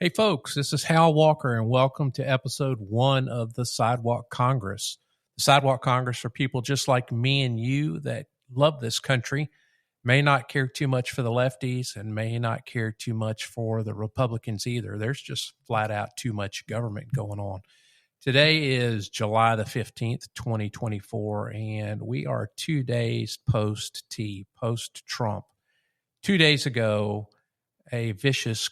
Hey folks, this is Hal Walker and welcome to episode 1 of the Sidewalk Congress. The Sidewalk Congress are people just like me and you that love this country, may not care too much for the lefties and may not care too much for the Republicans either. There's just flat out too much government going on. Today is July the 15th, 2024, and we are 2 days post-Trump. 2 days ago, a vicious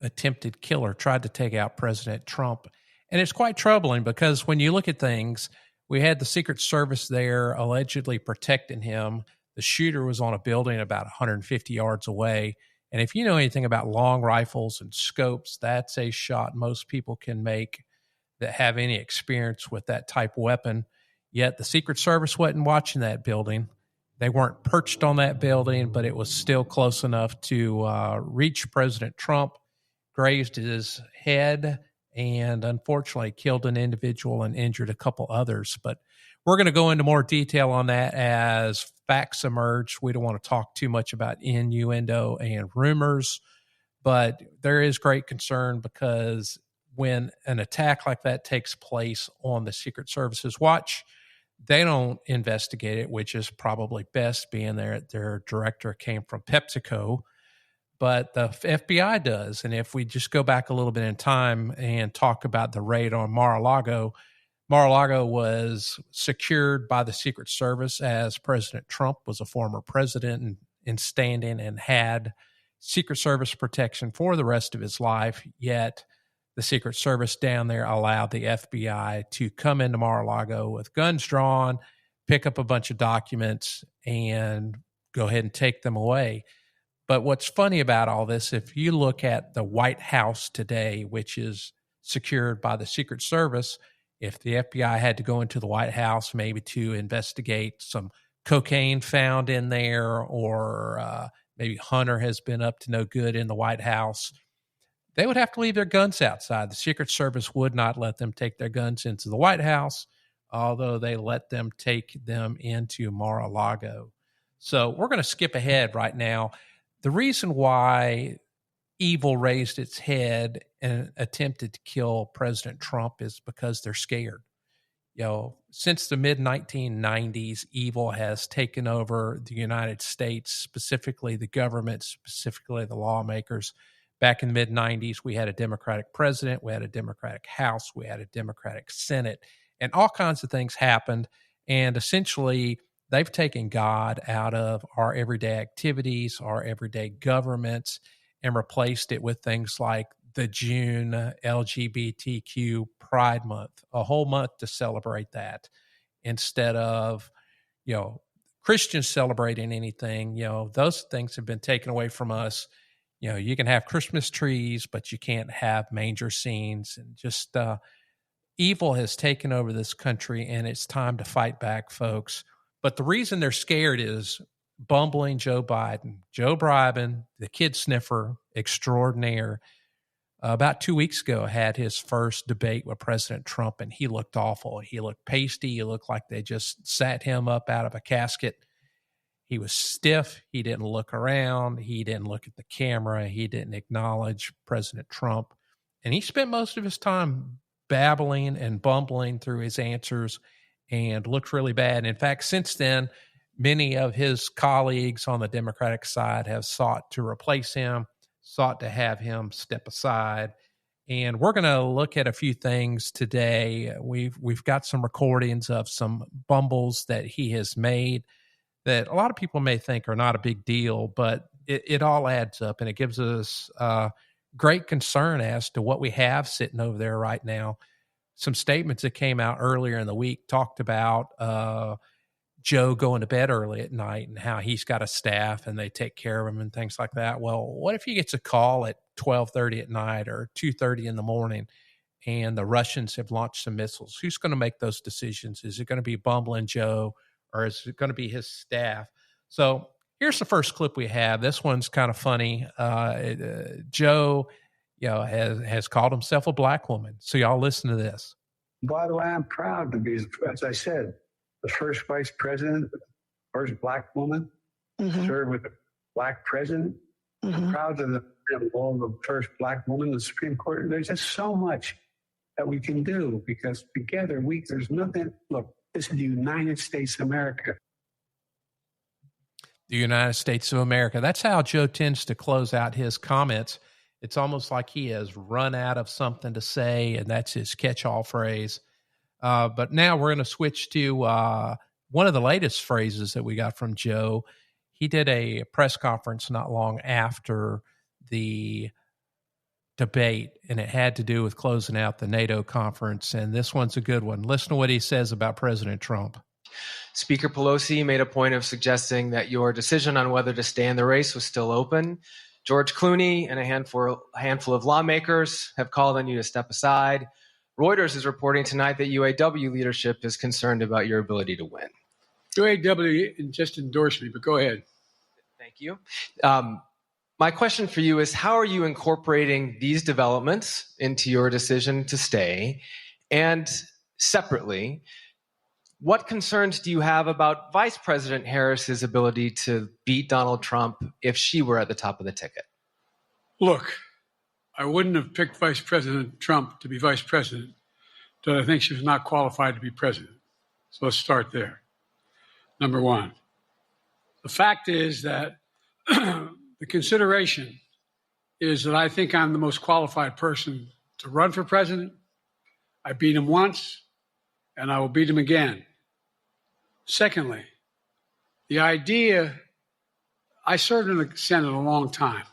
attempted killer tried to take out President Trump. And it's quite troubling because when you look at things, we had the Secret Service there allegedly protecting him. The shooter was on a building about 150 yards away. And if you know anything about long rifles and scopes, that's a shot most people can make that have any experience with that type of weapon. Yet the Secret Service wasn't watching that building. They weren't perched on that building, but it was still close enough to reach President Trump, grazed his head, and unfortunately killed an individual and injured a couple others. But we're going to go into more detail on that as facts emerge. We don't want to talk too much about innuendo and rumors, but there is great concern because when an attack like that takes place on the Secret Service's watch, they don't investigate it, which is probably best, being their director came from PepsiCo. But the FBI does. And if we just go back a little bit in time and talk about the raid on Mar-a-Lago, Mar-a-Lago was secured by the Secret Service as President Trump was a former president in standing and had Secret Service protection for the rest of his life. Yet the Secret Service down there allowed the FBI to come into Mar-a-Lago with guns drawn, pick up a bunch of documents, and go ahead and take them away. But what's funny about all this, if you look at the White House today, which is secured by the Secret Service, if the FBI had to go into the White House maybe to investigate some cocaine found in there, or maybe Hunter has been up to no good in the White House, they would have to leave their guns outside. The Secret Service would not let them take their guns into the White House, although they let them take them into Mar-a-Lago. So we're going to skip ahead right now. The reason why evil raised its head and attempted to kill President Trump is because they're scared. Since the mid-1990s, evil has taken over the United States, specifically the government, specifically the lawmakers. Back in the mid-90s, we had a Democratic president, we had a Democratic House, we had a Democratic Senate, and all kinds of things happened. And essentially, they've taken God out of our everyday activities, our everyday governments, and replaced it with things like the June LGBTQ Pride Month, a whole month to celebrate that, instead of, Christians celebrating anything. Those things have been taken away from us. You can have Christmas trees, but you can't have manger scenes. And just evil has taken over this country, and it's time to fight back, folks. But the reason they're scared is bumbling Joe Biden. Joe Biden, the kid sniffer extraordinaire, about 2 weeks ago had his first debate with President Trump, and he looked awful. He looked pasty. He looked like they just sat him up out of a casket. He was stiff. He didn't look around. He didn't look at the camera. He didn't acknowledge President Trump. And he spent most of his time babbling and bumbling through his answers and looked really bad. In fact, since then, many of his colleagues on the Democratic side have sought to replace him, sought to have him step aside. And we're going to look at a few things today. We've got some recordings of some bumbles that he has made that a lot of people may think are not a big deal, but it all adds up, and it gives us great concern as to what we have sitting over there right now. Some statements that came out earlier in the week talked about Joe going to bed early at night and how he's got a staff and they take care of him and things like that. Well, what if he gets a call at 12:30 at night or 2:30 in the morning and the Russians have launched some missiles? Who's going to make those decisions? Is it going to be bumbling Joe, or is it going to be his staff? So here's the first clip we have. This one's kind of funny. Joe, has called himself a black woman. So y'all listen to this. By the way, I'm proud to be, as I said, the first vice president, first black woman, served with a black president. I'm proud of the role of the first Black woman in the Supreme Court. There's just so much that we can do because together there's nothing. Look, this is the United States of America. The United States of America. That's how Joe tends to close out his comments. It's almost like he has run out of something to say, and that's his catch-all phrase. But now we're going to switch to one of the latest phrases that we got from Joe. He did a press conference not long after the debate, and it had to do with closing out the NATO conference. And this one's a good one. Listen to what he says about President Trump. Speaker Pelosi made a point of suggesting that your decision on whether to stay in the race was still open. George Clooney and a handful of lawmakers have called on you to step aside. Reuters is reporting tonight that UAW leadership is concerned about your ability to win. UAW just endorsed me, but go ahead. Thank you. My question for you is, how are you incorporating these developments into your decision to stay? And separately, what concerns do you have about Vice President Harris's ability to beat Donald Trump if she were at the top of the ticket? Look, I wouldn't have picked Vice President Trump to be vice president, but I think she was not qualified to be president. So let's start there. Number one, the fact is that the consideration is that I think I'm the most qualified person to run for president. I beat him once, and I will beat him again. Secondly, the idea, I served in the Senate a long time.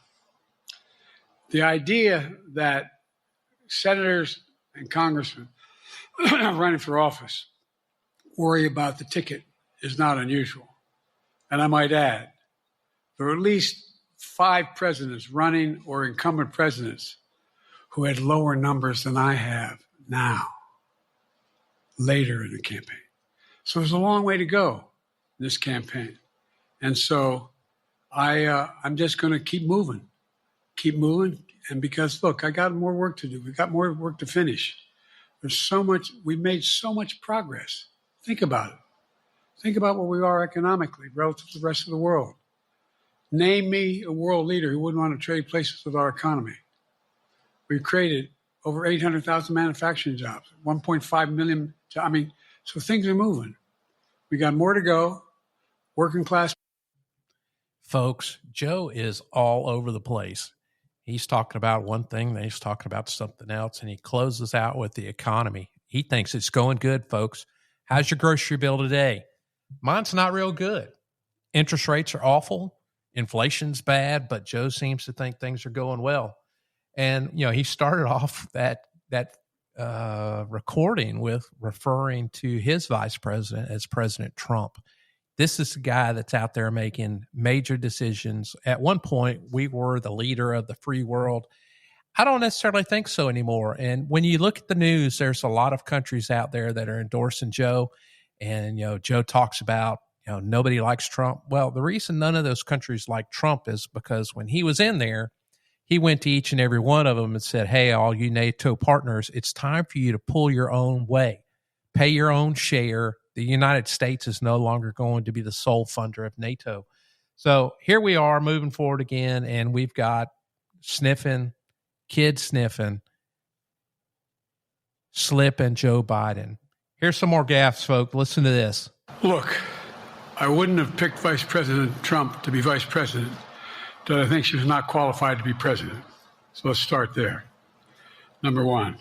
The idea that senators and congressmen running for office worry about the ticket is not unusual. And I might add, there are at least 5 presidents running or incumbent presidents who had lower numbers than I have now, later in the campaign. So there's a long way to go in this campaign. And so I'm just going to keep moving. And because, look, I got more work to do. We got more work to finish. There's so much, we've made so much progress. Think about it. Think about where we are economically relative to the rest of the world. Name me a world leader who wouldn't want to trade places with our economy. We've created over 800,000 manufacturing jobs, 1.5 million. So things are moving. We got more to go. Working class. Folks, Joe is all over the place. He's talking about one thing, then he's talking about something else, and he closes out with the economy. He thinks it's going good, folks. How's your grocery bill today? Mine's not real good. Interest rates are awful. Inflation's bad, but Joe seems to think things are going well. And, he started off that recording with referring to his vice president as President Trump. This is the guy that's out there making major decisions. At one point, we were the leader of the free world. I don't necessarily think so anymore. And when you look at the news, there's a lot of countries out there that are endorsing Joe. And, Joe talks about, nobody likes Trump. Well, the reason none of those countries like Trump is because when he was in there, he went to each and every one of them and said, hey, all you NATO partners, it's time for you to pull your own way. Pay your own share. The United States is no longer going to be the sole funder of NATO. So here we are moving forward again, and we've got kids sniffing, slipping Joe Biden. Here's some more gaffes, folks. Listen to this. Look, I wouldn't have picked Vice President Trump to be vice president, but I think she was not qualified to be president. So let's start there. Number one,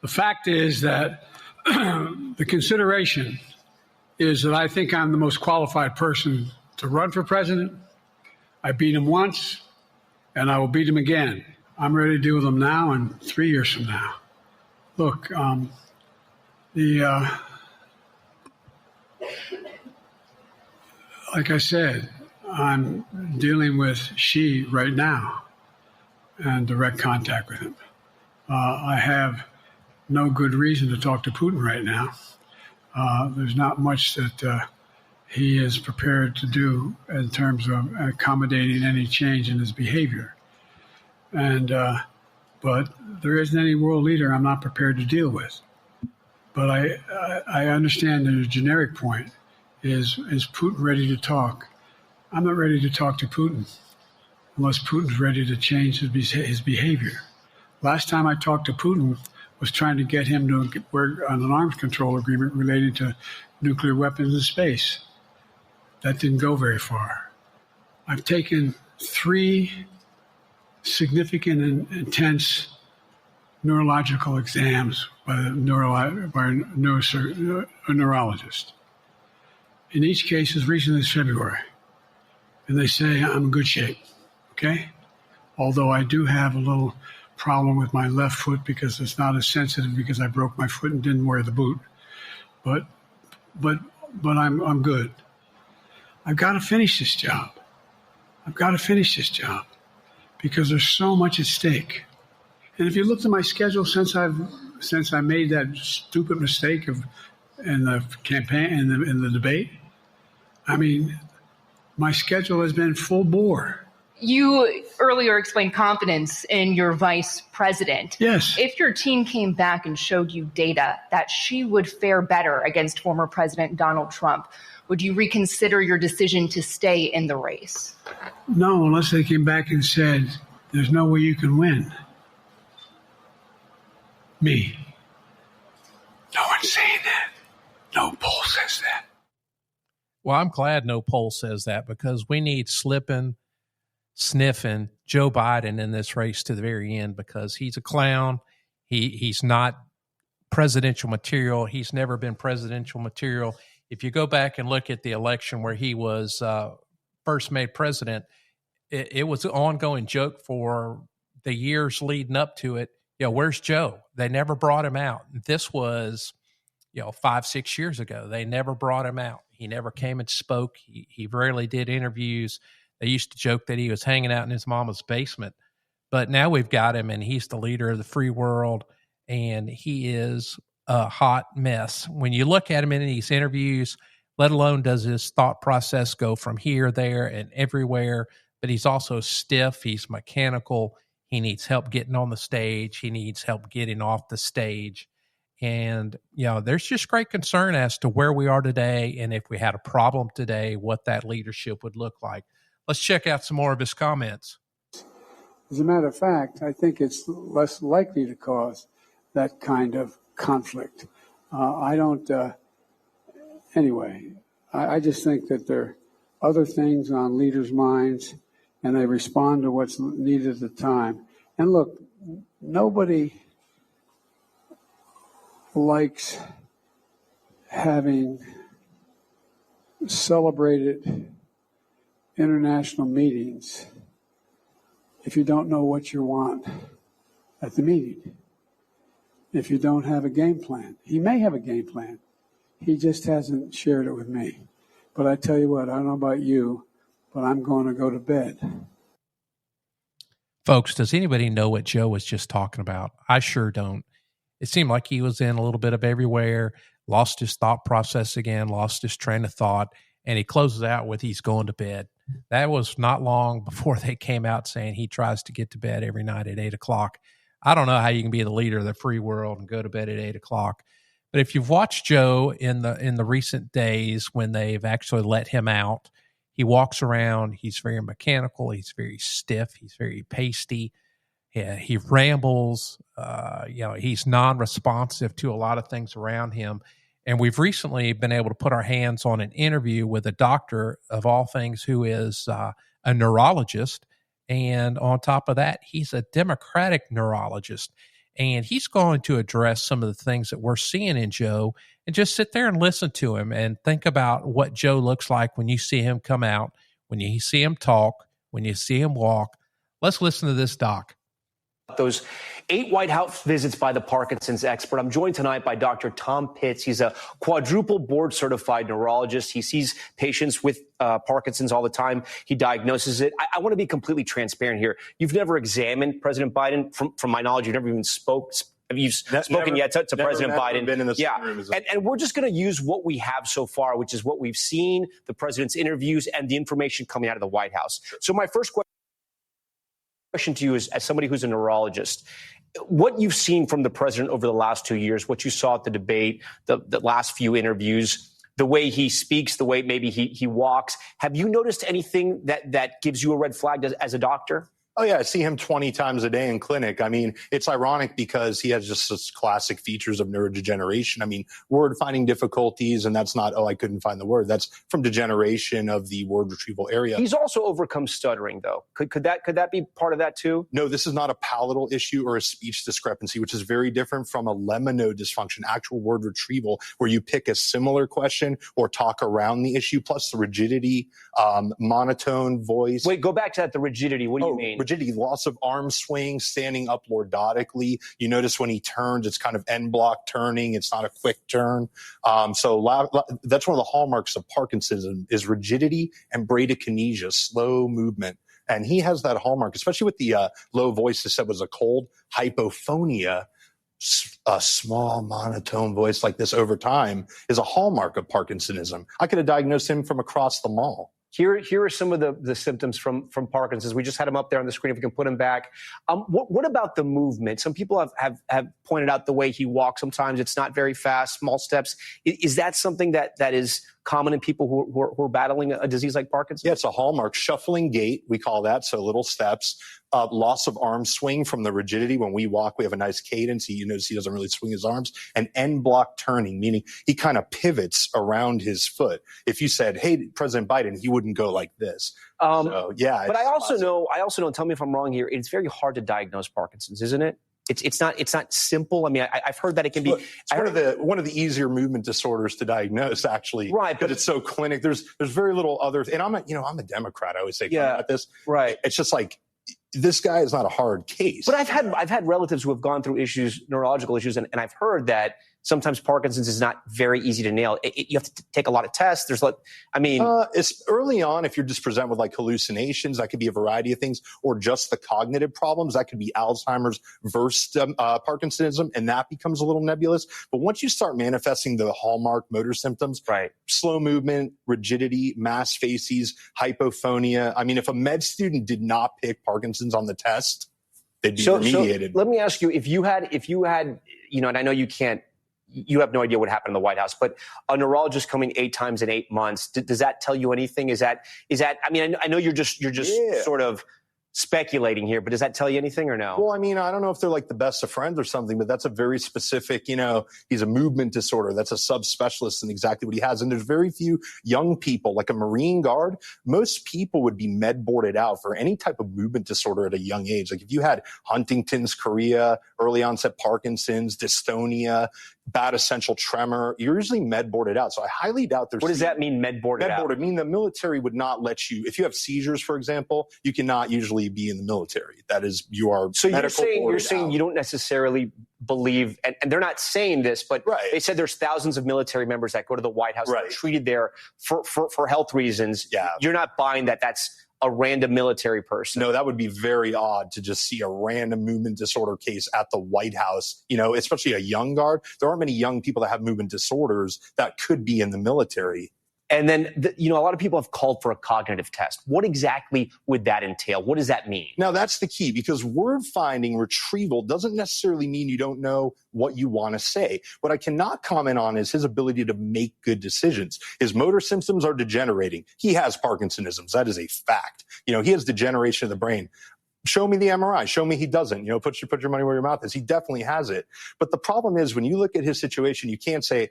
the fact is that the consideration is that I think I'm the most qualified person to run for president. I beat him once, and I will beat him again. I'm ready to deal with him now and 3 years from now. Look, like I said, I'm dealing with Xi right now and direct contact with him. I have no good reason to talk to Putin right now. There's not much that he is prepared to do in terms of accommodating any change in his behavior. But there isn't any world leader I'm not prepared to deal with. But I understand that a generic point is Putin ready to talk? I'm not ready to talk to Putin. unless Putin's ready to change his behavior. Last time I talked to Putin was trying to get him to work on an arms control agreement related to nuclear weapons in space. That didn't go very far. I've taken 3 significant and intense neurological exams by a neurologist. In each case, as recently as February. And they say I'm in good shape, okay? Although I do have a little problem with my left foot because it's not as sensitive because I broke my foot and didn't wear the boot. But I'm good. I've got to finish this job. Because there's so much at stake. And if you looked at my schedule since I made that stupid mistake in the campaign in the debate, I mean, my schedule has been full bore. You earlier explained confidence in your vice president. Yes. If your team came back and showed you data that she would fare better against former President Donald Trump, would you reconsider your decision to stay in the race? No, unless they came back and said, there's no way you can win. Me. No one's saying that. No poll says that. Well, I'm glad no poll says that because we need sniffing Joe Biden in this race to the very end because he's a clown. He's not presidential material. He's never been presidential material. If you go back and look at the election where he was first made president, it was an ongoing joke for the years leading up to it. Where's Joe? They never brought him out. This was, 5-6 years ago. They never brought him out. He never came and spoke. He rarely did interviews. They used to joke that he was hanging out in his mama's basement. But now we've got him, and he's the leader of the free world, and he is a hot mess. When you look at him in these interviews, let alone does his thought process go from here, there, and everywhere, but he's also stiff. He's mechanical. He needs help getting on the stage. He needs help getting off the stage. And, there's just great concern as to where we are today and if we had a problem today, what that leadership would look like. Let's check out some more of his comments. As a matter of fact, I think it's less likely to cause that kind of conflict. I just think that there are other things on leaders' minds, and they respond to what's needed at the time. And look, nobody likes having celebrated international meetings if you don't know what you want at the meeting, if you don't have a game plan. He may have a game plan. He just hasn't shared it with me. But I tell you what, I don't know about you, but I'm going to go to bed. Folks, does anybody know what Joe was just talking about? I sure don't. It seemed like he was in a little bit of everywhere, lost his thought process again, lost his train of thought, and he closes out with he's going to bed. That was not long before they came out saying he tries to get to bed every night at 8 o'clock. I don't know how you can be the leader of the free world and go to bed at 8 o'clock. But if you've watched Joe in the recent days when they've actually let him out, he walks around. He's very mechanical. He's very stiff. He's very pasty. He rambles. He's non-responsive to a lot of things around him. And we've recently been able to put our hands on an interview with a doctor of all things who is a neurologist. And on top of that, he's a Democratic neurologist. And he's going to address some of the things that we're seeing in Joe and just sit there and listen to him and think about what Joe looks like when you see him come out, when you see him talk, when you see him walk. Let's listen to this doc. Those 8 White House visits by the Parkinson's expert. I'm joined tonight by Dr. Tom Pitts. He's a quadruple board certified neurologist. He sees patients with Parkinson's all the time. He diagnoses it. I want to be completely transparent here. You've never examined President Biden. From my knowledge, you've never even spoken yet to President Biden. Been in this room. And we're just going to use what we have so far, which is what we've seen, the president's interviews, and the information coming out of the White House. So my first question to you is, as somebody who's a neurologist, what you've seen from the president over the last 2 years, what you saw at the debate, the last few interviews, the way he speaks, the way maybe he walks. Have you noticed anything that gives you a red flag as a doctor? Oh, yeah. I see him 20 times a day in clinic. I mean, it's ironic because he has just such classic features of neurodegeneration. I mean, word finding difficulties, and that's not, I couldn't find the word. That's from degeneration of the word retrieval area. He's also overcome stuttering, though. Could that be part of that, too? No, this is not a palatal issue or a speech discrepancy, which is very different from a lemino dysfunction, actual word retrieval, where you pick a similar question or talk around the issue, plus the rigidity, monotone voice. Wait, go back to that, the rigidity. What do you mean? Rigidity, loss of arm swing, standing up lordotically. You notice when he turns, it's kind of end block turning. It's not a quick turn. So that's one of the hallmarks of Parkinsonism is rigidity and bradykinesia, slow movement. And he has that hallmark, especially with the low voice that said was a cold hypophonia. A small monotone voice like this over time is a hallmark of Parkinsonism. I could have diagnosed him from across the mall. Here are some of the symptoms from Parkinson's. We just had them up there on the screen. If we can put them back. What about the movement? Some people have pointed out the way he walks. Sometimes it's not very fast, small steps. Is that something that is common in people who are battling a disease like Parkinson's? Yeah, it's a hallmark. Shuffling gait, we call that, so little steps. Loss of arm swing from the rigidity. When we walk, we have a nice cadence. You notice he doesn't really swing his arms. And end block turning, meaning he kind of pivots around his foot. If you said, hey, President Biden, he wouldn't go like this. Yeah. But I also know, tell me if I'm wrong here, it's very hard to diagnose Parkinson's, isn't it? It's not simple. I mean, I've heard that it can be. It's one of the easier movement disorders to diagnose, actually. Right, but it's so clinic. There's very little other. And I'm a Democrat. I always say about this. Right. It's just like this guy is not a hard case. But I've had relatives who have gone through neurological issues, and I've heard that sometimes Parkinson's is not very easy to nail. You have to take a lot of tests. It's early on. If you're just presented with like hallucinations, that could be a variety of things, or just the cognitive problems. That could be Alzheimer's versus Parkinsonism, and that becomes a little nebulous. But once you start manifesting the hallmark motor symptoms, right? Slow movement, rigidity, mass facies, hypophonia. I mean, if a med student did not pick Parkinson's on the test, they'd be remediated. So let me ask you, if you had, and I know you can't. You have no idea what happened in the White House, but a neurologist coming 8 times in 8 months, does that tell you anything? Is that, I mean, I know you're just sort of speculating here, but does that tell you anything or no? Well, I mean, I don't know if they're like the best of friends or something, but that's a very specific, he's a movement disorder. That's a subspecialist in exactly what he has. And there's very few young people, like a Marine Guard. Most people would be med boarded out for any type of movement disorder at a young age. Like if you had Huntington's chorea, early onset Parkinson's, dystonia, bad essential tremor, you're usually med boarded out. So I highly doubt there's. What does that mean, med boarded out? I mean, the military would not let you, if you have seizures, for example, you cannot usually be in the military. That is, you are. So you're saying you don't necessarily believe, and they're not saying this, but they said there's thousands of military members that go to the White House that are treated there for health reasons. Yeah. You're not buying that that's a random military person. No, that would be very odd to just see a random movement disorder case at the White House, especially a young guard. There aren't many young people that have movement disorders that could be in the military. And then, a lot of people have called for a cognitive test. What exactly would that entail? What does that mean? Now, that's the key, because word finding retrieval doesn't necessarily mean you don't know what you want to say. What I cannot comment on is his ability to make good decisions. His motor symptoms are degenerating. He has Parkinsonism. That is a fact. He has degeneration of the brain. Show me the MRI. Show me he doesn't. Put your money where your mouth is. He definitely has it. But the problem is when you look at his situation, you can't say,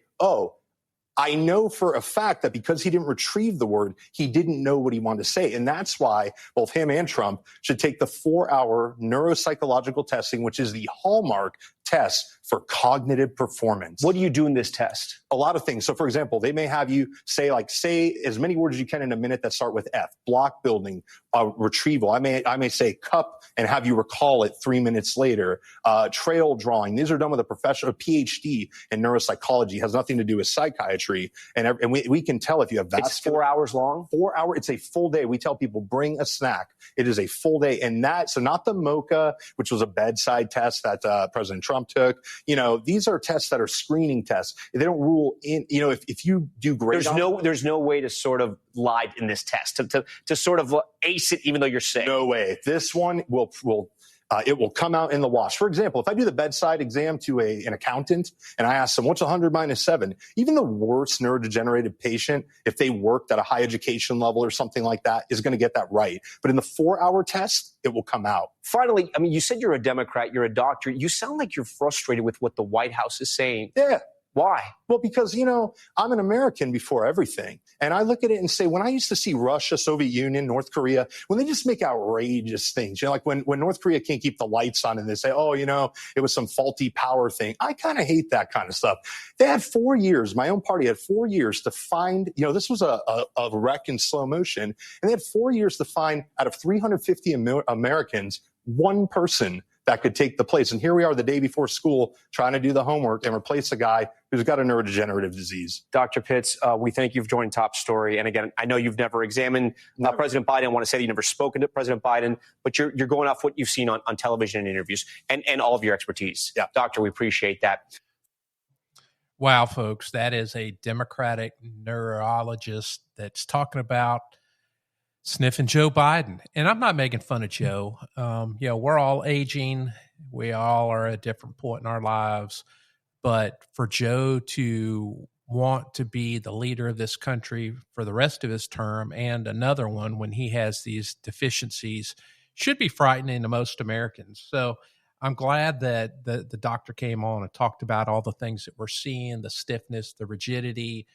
I know for a fact that because he didn't retrieve the word, he didn't know what he wanted to say. And that's why both him and Trump should take the 4-hour neuropsychological testing, which is the hallmark test for cognitive performance. What do you do in this test? A lot of things. So, for example, they may have you say as many words as you can in a minute that start with F. Block building, retrieval. I may say cup and have you recall it 3 minutes later. Trail drawing. These are done with a professional PhD in neuropsychology. Has nothing to do with psychiatry. And we can tell if you have vascular. It's 4 hours long? 4 hours. It's a full day. We tell people bring a snack. It is a full day. And so not the MOCA, which was a bedside test that President Trump took. These are tests that are screening tests. They don't rule in, if you do great. There's no way to sort of lie in this test, to sort of ace it even though you're sick. No way. This one will It will come out in the wash. For example, if I do the bedside exam to an accountant and I ask them, what's 100 minus 7? Even the worst neurodegenerative patient, if they worked at a high education level or something like that, is going to get that right. But in the 4-hour test, it will come out. Finally, I mean, you said you're a Democrat, you're a doctor. You sound like you're frustrated with what the White House is saying. Yeah. Why? Well, because, I'm an American before everything. And I look at it and say, when I used to see Russia, Soviet Union, North Korea, when they just make outrageous things, like when North Korea can't keep the lights on and they say, it was some faulty power thing. I kind of hate that kind of stuff. They had 4 years. My own party had 4 years to find, this was a wreck in slow motion. And they had 4 years to find out of 350 Americans, one person that could take the place. And here we are the day before school trying to do the homework and replace a guy who's got a neurodegenerative disease. Dr. Pitts, we thank you for joining Top Story. And again, I know you've never examined President Biden. I want to say that you've never spoken to President Biden, but you're going off what you've seen on television and interviews and all of your expertise. Yeah. Doctor, we appreciate that. Wow, folks, that is a Democratic neurologist that's talking about sniffing Joe Biden. And I'm not making fun of Joe. We're all aging. We all are at a different point in our lives. But for Joe to want to be the leader of this country for the rest of his term and another one when he has these deficiencies should be frightening to most Americans. So I'm glad that the doctor came on and talked about all the things that we're seeing, the stiffness, the rigidity,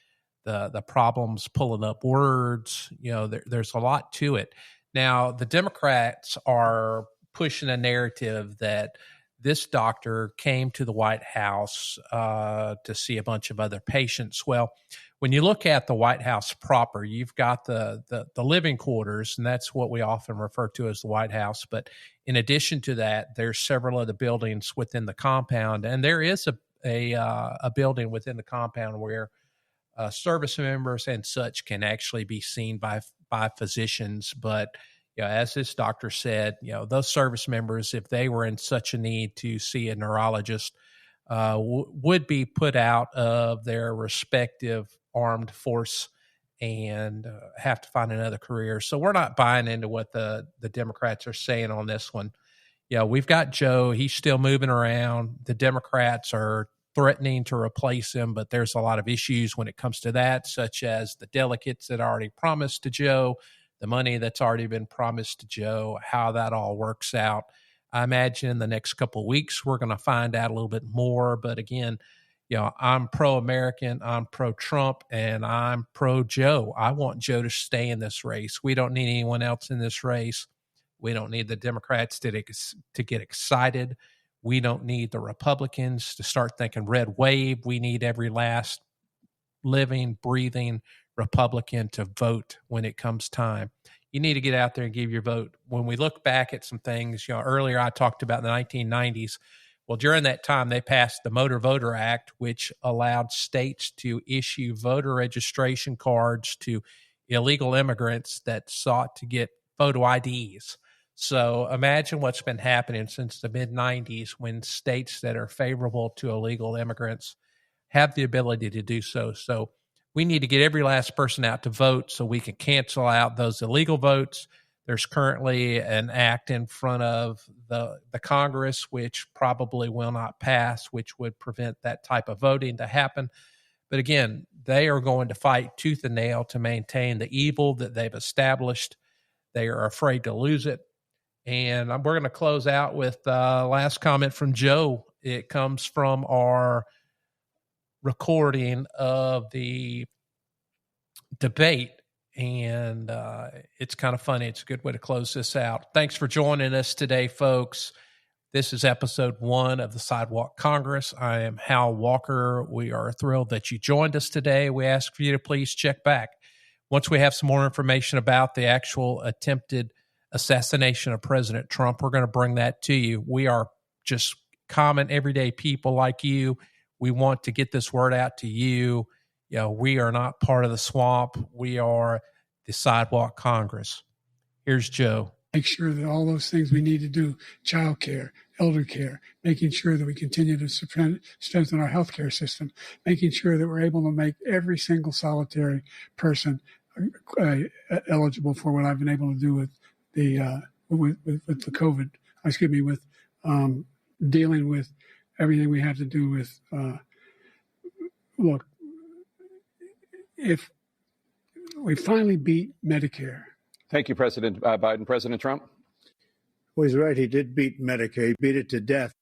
the problems pulling up words. There's a lot to it. Now, the Democrats are pushing a narrative that this doctor came to the White House to see a bunch of other patients. Well, when you look at the White House proper, you've got the living quarters, and that's what we often refer to as the White House. But in addition to that, there's several other buildings within the compound, and there is a building within the compound where service members and such can actually be seen by physicians. But as this doctor said, those service members, if they were in such a need to see a neurologist, would be put out of their respective armed force and have to find another career. So we're not buying into what the Democrats are saying on this one. We've got Joe. He's still moving around. The Democrats are threatening to replace him, but there's a lot of issues when it comes to that, such as the delegates that already promised to Joe, the money that's already been promised to Joe, how that all works out. I imagine in the next couple of weeks, we're going to find out a little bit more. But again, I'm pro-American, I'm pro-Trump, and I'm pro-Joe. I want Joe to stay in this race. We don't need anyone else in this race. We don't need the Democrats to get excited. We don't need the Republicans to start thinking red wave. We need every last living, breathing Republican to vote when it comes time. You need to get out there and give your vote. When we look back at some things, earlier I talked about the 1990s. Well, during that time, they passed the Motor Voter Act, which allowed states to issue voter registration cards to illegal immigrants that sought to get photo IDs. So imagine what's been happening since the mid-90s when states that are favorable to illegal immigrants have the ability to do so. So we need to get every last person out to vote so we can cancel out those illegal votes. There's currently an act in front of the Congress, which probably will not pass, which would prevent that type of voting to happen. But again, they are going to fight tooth and nail to maintain the evil that they've established. They are afraid to lose it. And we're going to close out with the last comment from Joe. It comes from our recording of the debate, and it's kind of funny. It's a good way to close this out. Thanks for joining us today, folks. This is episode 1 of the Sidewalk Congress. I am Hal Walker. We are thrilled that you joined us today. We ask for you to please check back. Once we have some more information about the actual attempted assassination of President Trump, we're going to bring that to you. We are just common, everyday people like you. We want to get this word out to you. We are not part of the swamp. We are the Sidewalk Congress. Here's Joe. Make sure that all those things we need to do, child care, elder care, making sure that we continue to strengthen our healthcare system, making sure that we're able to make every single solitary person eligible for what I've been able to do with the COVID with dealing with everything we have to do with. Look, if we finally beat Medicare. Thank you, President Biden. President Trump? Well, he's right. He did beat Medicare. He beat it to death.